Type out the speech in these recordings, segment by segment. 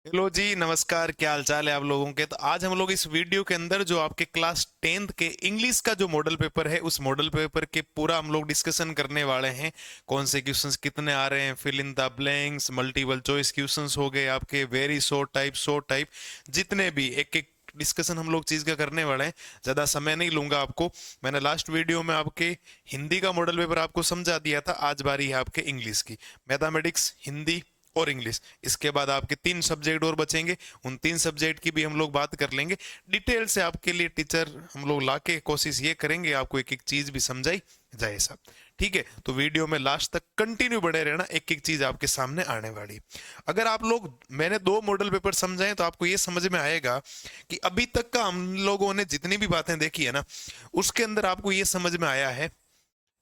Hello जी, नमस्कार। क्या हाल चाल है आप लोगों के। तो आज हम लोग इस वीडियो के अंदर जो आपके क्लास 10th के इंग्लिश का जो मॉडल पेपर है उस मॉडल पेपर के पूरा हम लोग डिस्कशन करने वाले हैं। कौन से क्वेश्चंस कितने आ रहे हैं, fill in the blanks, multiple choice questions हो गए आपके, वेरी शॉर्ट टाइप, जितने भी एक एक डिस्कशन हम लोग चीज का करने वाले हैं। ज्यादा समय नहीं लूंगा आपको। मैंने लास्ट वीडियो में आपके हिंदी का मॉडल पेपर आपको समझा दिया था। आज बारी है आपके इंग्लिश की। मैथमेटिक्स, हिंदी और इंग्लिश। इसके बाद आपके 3 सब्जेक्ट और बचेंगे। उन 3 सब्जेक्ट की भी हम लोग बात कर लेंगे डिटेल से। आपके लिए टीचर हम लोग लाके कोशिश ये करेंगे आपको एक एक चीज भी समझाई जाए सब। ठीक है, तो वीडियो में लास्ट तक कंटिन्यू बने रहना, एक एक चीज आपके सामने आने वाली। अगर आप लोग, मैंने 2 मॉडल पेपर समझाए तो आपको ये समझ में आएगा कि अभी तक का हम लोगों ने जितनी भी बातें देखी है ना, उसके अंदर आपको ये समझ में आया है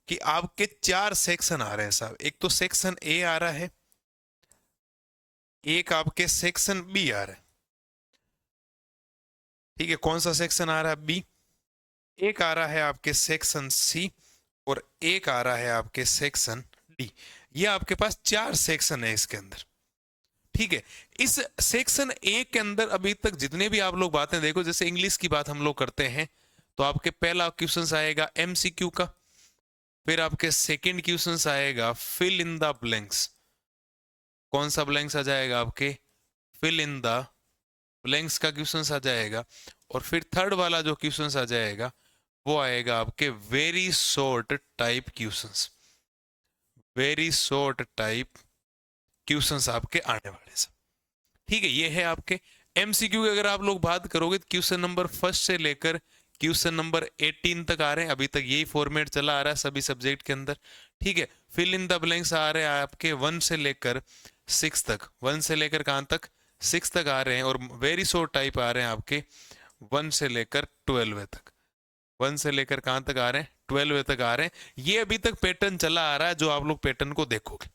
कि आपके 4 सेक्शन आ रहे हैं साहब। एक तो सेक्शन ए आ रहा है, एक आपके सेक्शन बी आ रहा है। ठीक है, कौन सा सेक्शन आ रहा है? बी। एक आ रहा है आपके सेक्शन सी, और एक आ रहा है आपके सेक्शन डी। ये आपके पास 4 सेक्शन है इसके अंदर। ठीक है, इस सेक्शन ए के अंदर अभी तक जितने भी आप लोग बातें देखो, जैसे इंग्लिश की बात हम लोग करते हैं तो आपके पहला क्वेश्चन आएगा एमसीक्यू का। फिर आपके सेकंड क्वेश्चन आएगा फिल इन द ब्लैंक्स। कौन सा ब्लैंक्स आ जाएगा आपके? फिल इन द ब्लैंक्स का क्वेश्चन आ जाएगा। और फिर थर्ड वाला जो क्वेश्चन आ जाएगा वो आएगा आपके very short type questions. Very short type questions आपके आने वाले सब। ठीक है, ये है आपके एमसीक्यू की। अगर आप लोग बात करोगे तो क्वेश्चन नंबर फर्स्ट से लेकर क्वेश्चन नंबर 18 तक आ रहे हैं। अभी तक यही फॉर्मेट चला आ रहा है सभी सब्जेक्ट के अंदर। ठीक है, फिल इन द ब्लैंक्स आ रहे हैं आपके 1 से लेकर 6 तक। 1 से लेकर कहां तक? 6 तक आ रहे हैं। और वेरी शॉर्ट टाइप आ रहे हैं आपके 1 से लेकर 12 तक। 1 से लेकर कहां तक आ रहे हैं? 12 तक आ रहे हैं। ये अभी तक पैटर्न चला आ रहा है, जो आप लोग पैटर्न को देखोगे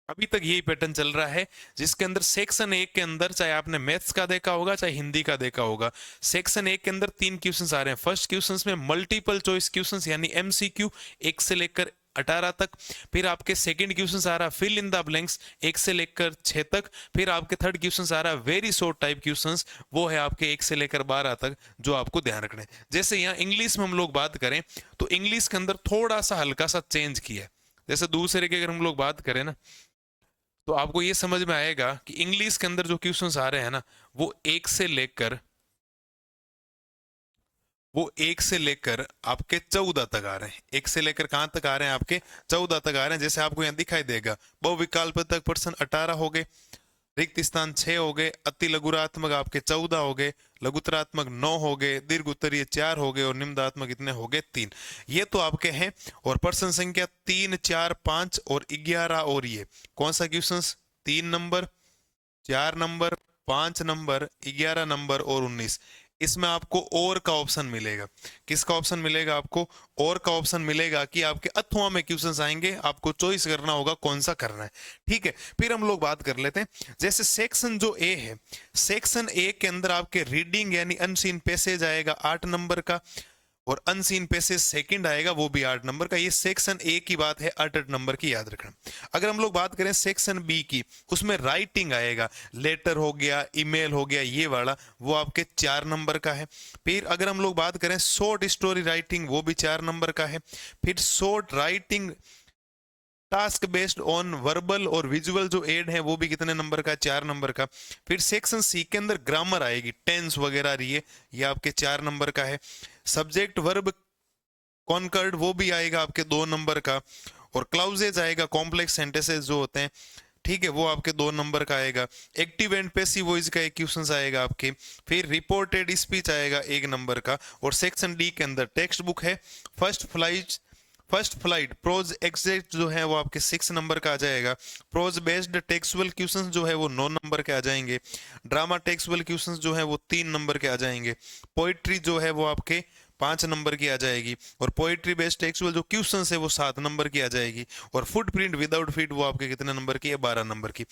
अभी तक यही पैटर्न चल रहा है। जिसके अंदर सेक्शन एक के अंदर, चाहे आपने मैथ्स का देखा होगा चाहे हिंदी का देखा होगा, सेक्शन एक के अंदर 3 क्वेश्चंस आ रहे हैं। फर्स्ट क्वेश्चंस में मल्टीपल चॉइस क्वेश्चंस यानी एमसीक्यू 1 से लेकर 18 तक। फिर आपके सेकंड क्वेश्चन आ रहा है फिल इन द ब्लैंक्स 1 से लेकर 6 तक। फिर आपके थर्ड क्वेश्चन आ रहा है वेरी शॉर्ट टाइप क्वेश्चंस, वो है आपके 1 से लेकर 12 तक, जो आपको ध्यान रखने। जैसे यहाँ इंग्लिश में हम लोग बात करें तो इंग्लिश के अंदर थोड़ा सा हल्का सा चेंज किया है। जैसे दूसरे की अगर हम लोग बात करें ना, तो आपको ये समझ में आएगा कि इंग्लिश के अंदर जो क्वेश्चंस आ रहे हैं ना, वो एक से लेकर वो 1 से लेकर आपके 14 तक आ रहे हैं। 1 से लेकर कहां तक आ रहे हैं? आपके 14 तक आ रहे हैं। जैसे आपको यहाँ दिखाई देगा, बहुविकल्प तक प्रश्न 18 हो गए, रिक्त स्थान 6 हो गए, अति लघुरात्मक आपके 14 हो गए, लघुतरात्मक 9 हो गए, दीर्घ उत्तरीय 4 हो गए, और निम्नात्मक इतने हो गए 3। ये तो आपके हैं। और प्रश्न संख्या 3, 4, 5 और 11, और ये कौन सा question? 3 number, 4 number, 5 number, 11 number और 19। इसमें आपको और का ऑप्शन मिलेगा। किसका ऑप्शन मिलेगा आपको? और का ऑप्शन मिलेगा कि आपके अथवा में क्वेश्चंस आएंगे, आपको चॉइस करना होगा कौन सा करना है। ठीक है, फिर हम लोग बात कर लेते हैं। जैसे सेक्शन जो ए है, सेक्शन ए के अंदर आपके रीडिंग यानी अनसीन पैसेज आएगा 8 नंबर का, और अनसीन पैसेज सेकंड आएगा वो भी 8 नंबर का। ये सेक्शन ए की बात है, 8 8 नंबर की, याद रखना। अगर हम लोग बात करें सेक्शन बी की, उसमें राइटिंग आएगा, लेटर हो गया, ईमेल हो गया, ये वाला, वो आपके 4 नंबर का है। फिर अगर हम लोग बात करें शॉर्ट स्टोरी राइटिंग, वो भी 4 नंबर का है। फिर short writing task based on verbal और विजुअल जो एड है, वो भी कितने नंबर का? 4 नंबर का। फिर सेक्शन सी के अंदर ग्रामर आएगी, टेंस वगैरह, ये आपके 4 नंबर का है। सब्जेक्ट वर्ब कॉन्कर्ड, वो भी आएगा आपके 2 नंबर का। और क्लाउजेज आएगा, कॉम्प्लेक्स सेंटेंसेस जो होते हैं, ठीक है, वो आपके 2 नंबर का आएगा। एक्टिव एंड पैसिव वॉइस का एक क्वेश्चन आएगा आपके। फिर रिपोर्टेड स्पीच आएगा 1 नंबर का। और सेक्शन डी के अंदर टेक्स्ट बुक है। फर्स्ट फ्लाइट प्रोज एग्जैक्ट जो है वो आपके 6 नंबर का आ जाएगा। प्रोज बेस्ड टेक्सुअल क्वेश्चंस जो है वो 9 नंबर के आ जाएंगे। ड्रामा टेक्सुअल क्वेश्चंस जो है वो 3 नंबर के आ जाएंगे। पोइट्री जो है वो आपके 5 नंबर की आ जाएगी, और पोइट्री बेस्ड टेक्सुअल जो क्वेश्चन है वो 7 नंबर की आ जाएगी, और फुटप्रिंट विदाउट फीट वो आपके कितने नंबर की है, 12 नंबर की।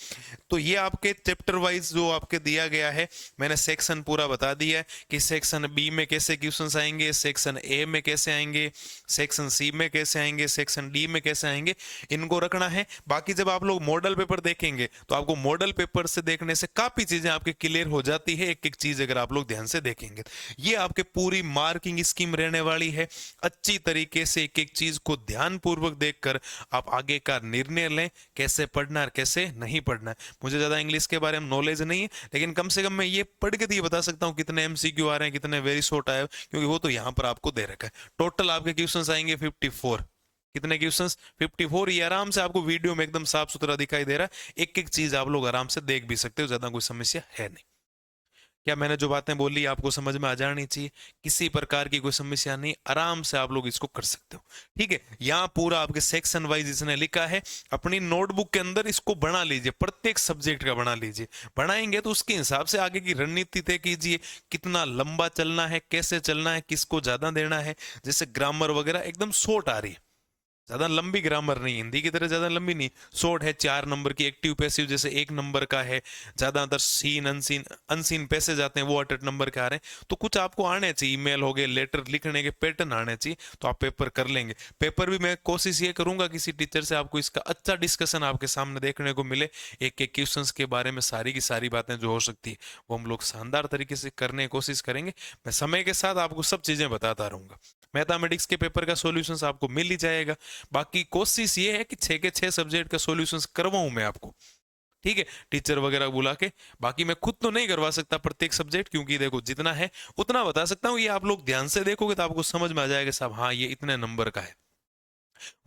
तो ये आपके चैप्टर वाइज जो आपके दिया गया है, मैंने सेक्शन पूरा बता दिया है कि सेक्शन बी में कैसे क्वेश्चंस आएंगे, सेक्शन ए में कैसे आएंगे, सेक्शन सी में कैसे आएंगे, सेक्शन डी में कैसे आएंगे, इनको रखना है। बाकी जब आप लोग मॉडल पेपर देखेंगे तो आपको मॉडल पेपर से देखने से काफी चीजें आपके क्लियर हो जाती है, एक एक चीज अगर आप लोग ध्यान से देखेंगे। ये आपके पूरी मार्किंग स्कीम रहने वाली है। अच्छी तरीके से एक एक चीज को ध्यान पूर्वक देखकर आप आगे का निर्णय लें, कैसे पढ़ना है कैसे नहीं पढ़ना है। मुझे ज्यादा इंग्लिश के बारे में नॉलेज नहीं है, लेकिन कम से कम मैं ये पढ़ के तो ये बता सकता हूँ कितने एमसीक्यू आ रहे हैं, कितने वेरी शॉर्ट आए, क्योंकि वो तो यहाँ पर आपको दे रखा है। टोटल आपके क्वेश्चंस आएंगे 54। कितने क्वेश्चंस? 54। ये आराम से आपको वीडियो में एकदम साफ सुथरा दिखाई दे रहा है, एक एक चीज आप लोग आराम से देख भी सकते हो, ज्यादा कोई समस्या है नहीं। क्या मैंने जो बातें बोली आपको समझ में आ जानी चाहिए? किसी प्रकार की कोई समस्या नहीं, आराम से आप लोग इसको कर सकते हो। ठीक है, यहाँ पूरा आपके सेक्शन वाइज इसने लिखा है, अपनी नोटबुक के अंदर इसको बना लीजिए, प्रत्येक सब्जेक्ट का बना लीजिए। बनाएंगे तो उसके हिसाब से आगे की रणनीति तय कीजिए, कितना लंबा चलना है, कैसे चलना है, किसको ज्यादा देना है। जैसे ग्रामर वगैरह एकदम शॉर्ट आ रही है, ज्यादा लंबी ग्रामर नहीं, हिंदी की तरह ज्यादा लंबी नहीं, शॉर्ट है। 4 नंबर की एक्टिव पैसिव जैसे 1 नंबर का है, ज्यादातर सीन अनसीन अनसीन पैसे जाते हैं वो 8 नंबर के आ रहे हैं। तो कुछ आपको आने चाहिए, ईमेल हो गए, लेटर लिखने के पैटर्न आने चाहिए, तो आप पेपर कर लेंगे। पेपर भी मैं कोशिश ये करूंगा किसी टीचर से आपको इसका अच्छा डिस्कशन आपके सामने देखने को मिले, एक एक क्वेश्चन के बारे में सारी की सारी बातें जो हो सकती है वो हम लोग शानदार तरीके से करने की कोशिश करेंगे। मैं समय के साथ आपको सब चीजें बताता रहूंगा। मैथमेटिक्स के पेपर का सॉल्यूशंस आपको मिल ही जाएगा। बाकी कोशिश ये है कि 6 के 6 सब्जेक्ट का सॉल्यूशंस करवाऊं मैं आपको, ठीक है, टीचर वगैरह बुला के। बाकी मैं खुद तो नहीं करवा सकता प्रत्येक सब्जेक्ट, क्योंकि देखो जितना है उतना बता सकता हूँ। ये आप लोग ध्यान से देखोगे तो आपको समझ में आ जाएगा साहब, हाँ ये इतने नंबर का है।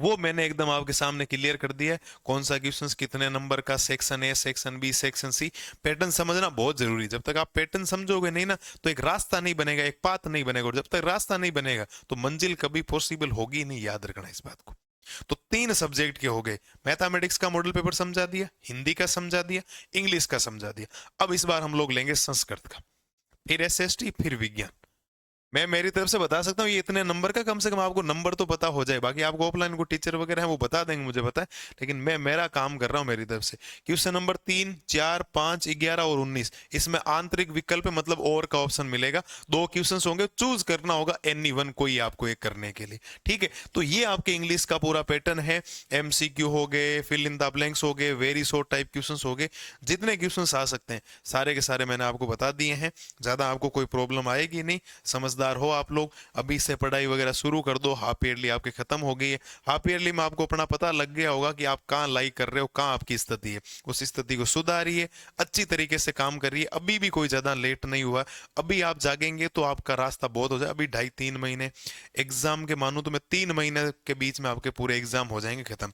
वो मैंने एकदम आपके सामने क्लियर कर दिया है, कौन सा क्वेश्चन कितने नंबर का, section A, section B, section C. Pattern समझना बहुत जरूरी है। जब तक आप पैटर्न समझोगे नहीं ना, तो एक रास्ता नहीं बनेगा, एक पाथ नहीं बनेगा, और जब तक रास्ता नहीं बनेगा तो मंजिल कभी पॉसिबल होगी नहीं, याद रखना इस बात को। तो 3 सब्जेक्ट के हो गए, मैथमेटिक्स का मॉडल पेपर समझा दिया, हिंदी का समझा दिया, इंग्लिश का समझा दिया। अब इस बार हम लोग लेंगे संस्कृत का, फिर एसएसटी, फिर विज्ञान। मैं मेरी तरफ से बता सकता हूँ ये इतने नंबर का, कम से कम आपको नंबर तो पता हो जाए। बाकी आपको ऑफलाइन को टीचर वगैरह है वो बता देंगे, मुझे पता है, लेकिन मैं मेरा काम कर रहा हूँ मेरी तरफ से। क्वेश्चन नंबर 3, 4, 5, 11 और 19, इसमें आंतरिक विकल्प मतलब और का ऑप्शन मिलेगा। 2 क्वेश्चन होंगे, चूज करना होगा एनी वन कोई आपको एक करने के लिए। ठीक है, तो ये आपके इंग्लिश का पूरा पैटर्न है। एमसीक्यू हो गए, फिल इन द ब्लैंक्स हो गए, वेरी शॉर्ट टाइप क्वेश्चन हो गए, जितने क्वेश्चन आ सकते हैं सारे के सारे मैंने आपको बता दिए हैं। ज्यादा आपको कोई प्रॉब्लम आएगी नहीं, समझदार हो आप लोग। अभी से पढ़ाई वगैरह शुरू कर दो, हाफ ईयरली आपके खत्म हो गई है। हाफ ईयरली में आपको अपना पता लग गया होगा कि आप कहाँ लाइक कर रहे हो, कहाँ आपकी स्थिति है, उस स्थिति को सुधारिए, अच्छी तरीके से काम करिए। अभी भी कोई ज्यादा लेट नहीं हुआ, अभी आप जागेंगे तो आपका रास्ता बहुत हो जाए। अभी 2.5-3 महीने एग्जाम के मानो तो मैं 3 महीने के बीच में आपके पूरे एग्जाम हो जाएंगे खत्म।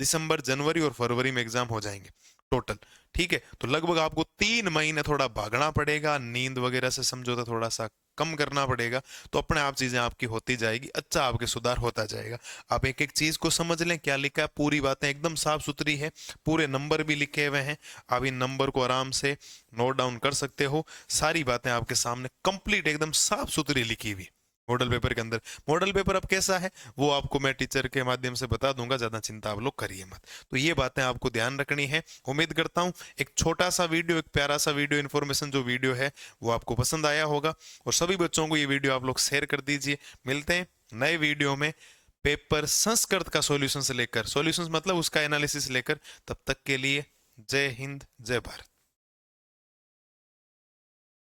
दिसंबर, जनवरी और फरवरी में एग्जाम हो जाएंगे टोटल। ठीक है, तो लगभग आपको 3 महीने थोड़ा भागना पड़ेगा, नींद वगैरह से समझौता थोड़ा सा कम करना पड़ेगा, तो अपने आप चीजें आपकी होती जाएगी, अच्छा आपके सुधार होता जाएगा। आप एक एक चीज को समझ लें, क्या लिखा है, पूरी बातें एकदम साफ सुथरी है, पूरे नंबर भी लिखे हुए हैं। आप इन नंबर को आराम से नोट डाउन कर सकते हो, सारी बातें आपके सामने कंप्लीट एकदम साफ सुथरी लिखी हुई मॉडल पेपर के अंदर। मॉडल पेपर अब कैसा है वो आपको मैं टीचर के माध्यम से बता दूंगा, ज्यादा चिंता आप लोग करिए मत। तो ये बातें आपको ध्यान रखनी है। उम्मीद करता हूं एक छोटा सा वीडियो, एक प्यारा सा वीडियो, इन्फॉर्मेशन जो वीडियो है वो आपको पसंद आया होगा, और सभी बच्चों को ये वीडियो आप लोग शेयर कर दीजिए। मिलते हैं नए वीडियो में पेपर संस्कृत का सॉल्यूशन से लेकर, सॉल्यूशंस मतलब उसका एनालिसिस लेकर। तब तक के लिए जय हिंद, जय भारत।